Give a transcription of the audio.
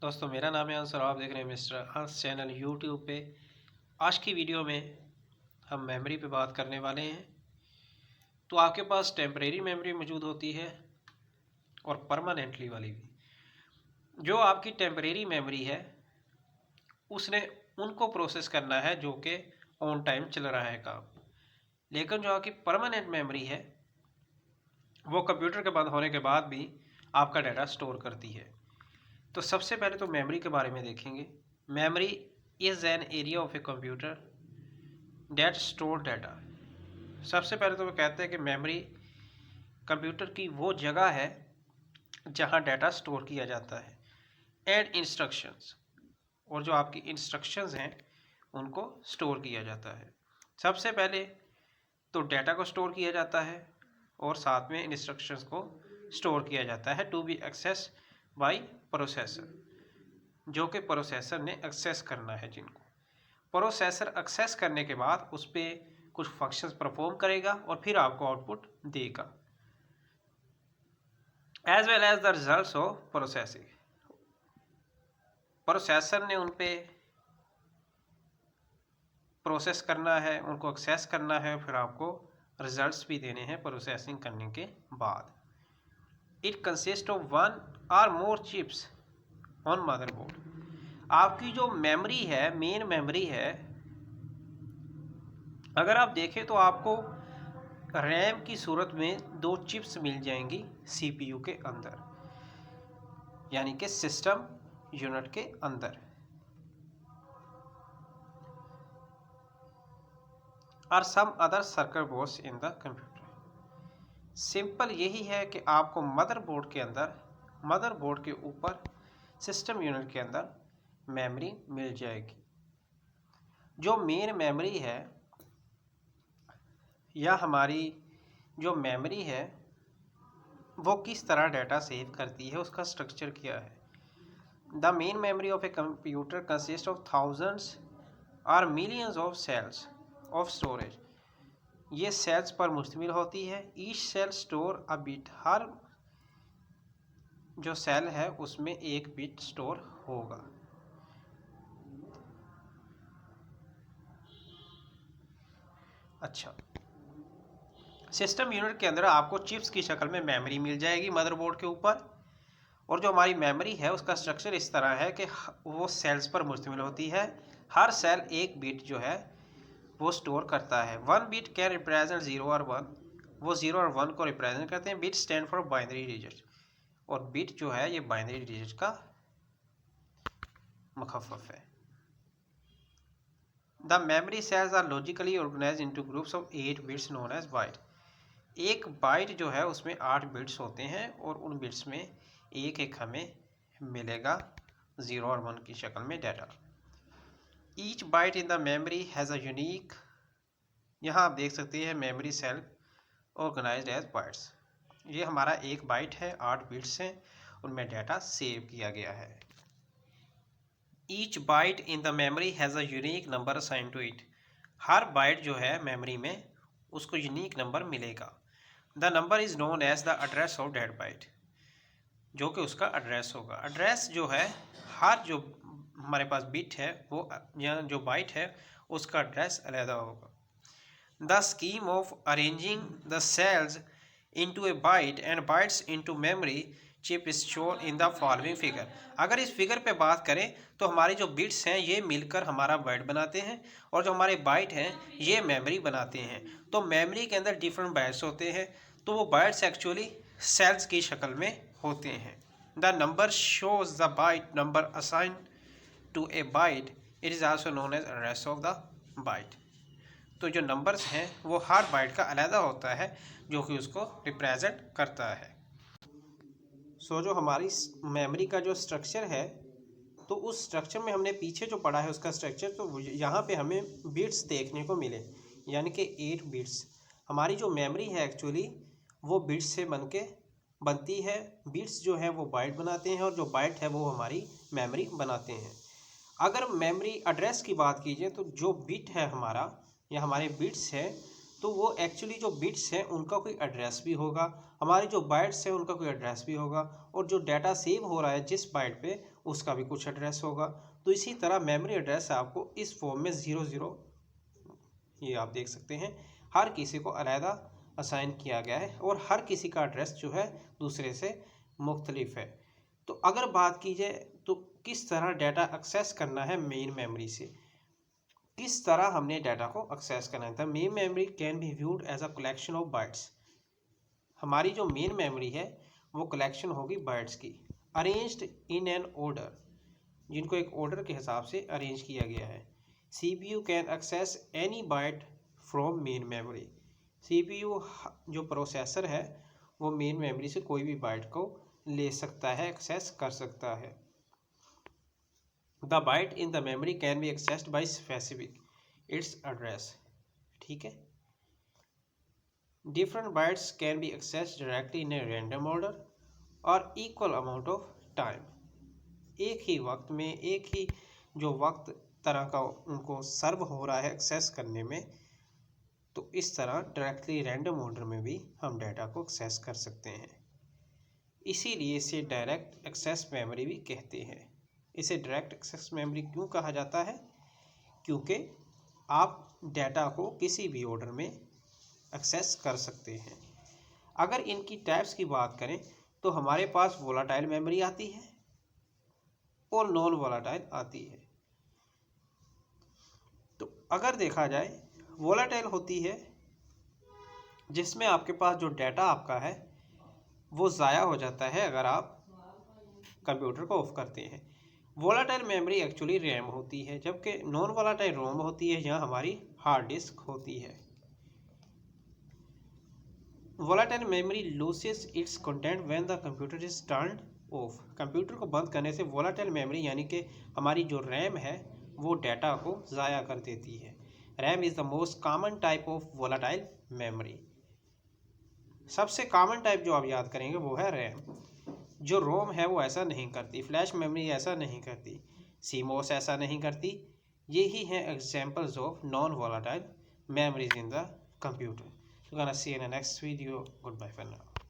दोस्तों, मेरा नाम है अंसर। आप देख रहे हैं मिस्टर अंस चैनल यूट्यूब पे। आज की वीडियो में हम मेमोरी पे बात करने वाले हैं। तो आपके पास टेम्परेरी मेमोरी मौजूद होती है और परमानेंटली वाली भी। जो आपकी टेम्परेरी मेमोरी है उसने उनको प्रोसेस करना है जो कि ऑन टाइम चल रहा है काम। लेकिन जो आपकी परमानेंट मेमोरी है वो कंप्यूटर के बंद होने के बाद भी आपका डाटा स्टोर करती है। तो सबसे पहले तो मेमोरी के बारे में देखेंगे। Memory is an area of a computer that store data. सबसे पहले तो वो कहते हैं कि मेमोरी कंप्यूटर की वो जगह है जहां डाटा स्टोर किया जाता है। एंड इंस्ट्रक्शंस, और जो आपकी इंस्ट्रक्शंस हैं उनको स्टोर किया जाता है। सबसे पहले तो डाटा को स्टोर किया जाता है और साथ में इंस्ट्रक्शंस को स्टोर किया जाता है to be access by processor, जो कि प्रोसेसर ने एक्सेस करना है। जिनको प्रोसेसर एक्सेस करने के बाद उस पर कुछ फंक्शंस परफॉर्म करेगा और फिर आपको आउटपुट देगा, as well as the results of processing. Processor ने उन पे प्रोसेस करना है, उनको एक्सेस करना है, फिर आपको रिजल्ट्स भी देने हैं प्रोसेसिंग करने के बाद। इट कंसिस्ट ऑफ वन और मोर चिप्स ऑन मदरबोर्ड। आपकी जो मेमोरी है, मेन मेमोरी है, अगर आप देखें तो आपको रैम की सूरत में दो चिप्स मिल जाएंगी सीपीयू के अंदर, यानी कि सिस्टम यूनिट के अंदर। और some other circuit boards in the computer. Simple यही है कि आपको मदरबोर्ड के अंदर, मदरबोर्ड के ऊपर सिस्टम यूनिट के अंदर मेमोरी मिल जाएगी। जो मेन मेमोरी है या हमारी जो मेमोरी है वो किस तरह डाटा सेव करती है, उसका स्ट्रक्चर क्या है। The main memory of a computer consist of thousands और millions of cells of storage. ये सेल्स पर मुश्तमिल होती है। Each cell store a bit. हर जो सेल है उसमें एक बिट स्टोर होगा। अच्छा, सिस्टम यूनिट के अंदर आपको चिप्स की शक्ल में मेमोरी मिल जाएगी मदरबोर्ड के ऊपर। और जो हमारी मेमोरी है उसका स्ट्रक्चर इस तरह है कि वो सेल्स पर मुश्तमिल होती है। हर सेल एक बिट जो है वो स्टोर करता है। वन बिट कैन रिप्रेजेंट 0 और 1। वो 0 और 1 को रिप्रेजेंट करते हैं। Bit stand for binary digit, और बिट जो है ये बाइनरी डिजिट का मुखफ़फ़ है। The memory cells are logically organize into groups of 8 bits known as byte. एक बाइट जो है उसमें 8 बिट्स होते हैं और उन बिट्स में एक एक हमें मिलेगा 0 और 1 की शक्ल में डाटा। Each byte in the memory has a unique, यहाँ आप देख सकते हैं memory cell organized as bytes. ये हमारा एक बाइट है, 8 बिट्स हैं, उनमें डाटा सेव किया गया है। Each byte in the memory has a unique number assign to it. हर बाइट जो है मेमोरी में उसको यूनिक नंबर मिलेगा। The number is known as the address of that byte, जो कि उसका एड्रेस होगा। एड्रेस जो है, हर जो हमारे पास बिट है वो या जो बाइट है उसका एड्रेस अलग होगा। The scheme of arranging the cells into a byte and bytes into memory chip is shown in the following figure। अगर इस फिगर पे बात करें तो हमारे जो बिट्स हैं ये मिलकर हमारा बाइट बनाते हैं और जो हमारे बाइट हैं ये मेमोरी बनाते हैं। तो मेमोरी के अंदर डिफरेंट बाइट्स होते हैं, तो वो बाइट्स एक्चुअली सेल्स की शक्ल में होते हैं। The number shows the byte number assign to a byte, it is also known as address of the byte. तो जो नंबर्स हैं वो हर बाइट का अलग होता है जो कि उसको रिप्रेजेंट करता है। जो हमारी मेमोरी का जो स्ट्रक्चर है, तो उस स्ट्रक्चर में हमने पीछे जो पढ़ा है उसका स्ट्रक्चर, तो यहाँ पे हमें बिट्स देखने को मिले, यानी कि 8 बिट्स। हमारी जो मेमोरी है एक्चुअली वो बिट्स से बनती है। बिट्स जो है वो बाइट बनाते हैं और जो बाइट है वो हमारी मेमोरी बनाते हैं। अगर मेमोरी एड्रेस की बात कीजिए तो जो बिट है हमारा या हमारे बिट्स हैं, तो वो एक्चुअली जो बिट्स हैं उनका कोई एड्रेस भी होगा, हमारे जो बाइट्स हैं उनका कोई एड्रेस भी होगा, और जो डाटा सेव हो रहा है जिस बाइट पे उसका भी कुछ एड्रेस होगा। तो इसी तरह मेमोरी एड्रेस आपको इस फॉर्म में 00, ये आप देख सकते हैं, हर किसी को अलहदा असाइन किया गया है और हर किसी का एड्रेस जो है दूसरे से मुख्तलिफ है। तो अगर बात की जाए तो किस तरह डाटा एक्सेस करना है मेन मेमोरी से, किस तरह हमने डाटा को एक्सेस करना है। The main memory can be viewed as a collection of bytes. हमारी जो मेन मेमोरी है वो कलेक्शन होगी बाइट्स की, अरेंज्ड इन एन ऑर्डर, जिनको एक ऑर्डर के हिसाब से अरेंज किया गया है। CPU can access any byte from main memory. CPU जो प्रोसेसर है वो मेन मेमोरी से कोई भी बाइट को ले सकता है, एक्सेस कर सकता है। The byte in the memory can be accessed by specific its address. ठीक है, different bytes can be accessed directly in a random order और इक्वल अमाउंट ऑफ टाइम। एक ही वक्त में, एक ही जो वक्त तरह का उनको सर्व हो रहा है एक्सेस करने में, तो इस तरह डायरेक्टली रैंडम ऑर्डर में भी हम डाटा को एक्सेस कर सकते हैं। इसीलिए इसे डायरेक्ट एक्सेस मेमोरी भी कहते हैं। इसे डायरेक्ट एक्सेस मेमोरी क्यों कहा जाता है? क्योंकि आप डाटा को किसी भी ऑर्डर में एक्सेस कर सकते हैं। अगर इनकी टाइप्स की बात करें तो हमारे पास वोलाटाइल मेमोरी आती है और नॉन वोलाटाइल आती है। तो अगर देखा जाए, वोलाटाइल होती है जिसमें आपके पास जो डाटा आपका है वो ज़ाया हो जाता है अगर आप कंप्यूटर को ऑफ करते हैं। वोलाटाइल मेमोरी एक्चुअली रैम होती है, जबकि नॉन वोलाटाइल रोम होती है, यहाँ हमारी हार्ड डिस्क होती है। Volatile memory loses it's content when the computer is turned of. Computer को बंद करने से वोलाटाइल मेमोरी यानी कि हमारी जो रैम है वो डाटा को ज़ाया कर देती है। RAM is the most common type of volatile memory. सबसे कॉमन टाइप जो आप याद करेंगे वो है रैम। जो रोम है वो ऐसा नहीं करती, फ्लैश मेमोरी ऐसा नहीं करती, सीमोस ऐसा नहीं करती। यही हैं examples of non volatile memories in the computer. So we're gonna see in the next video. Goodbye for now.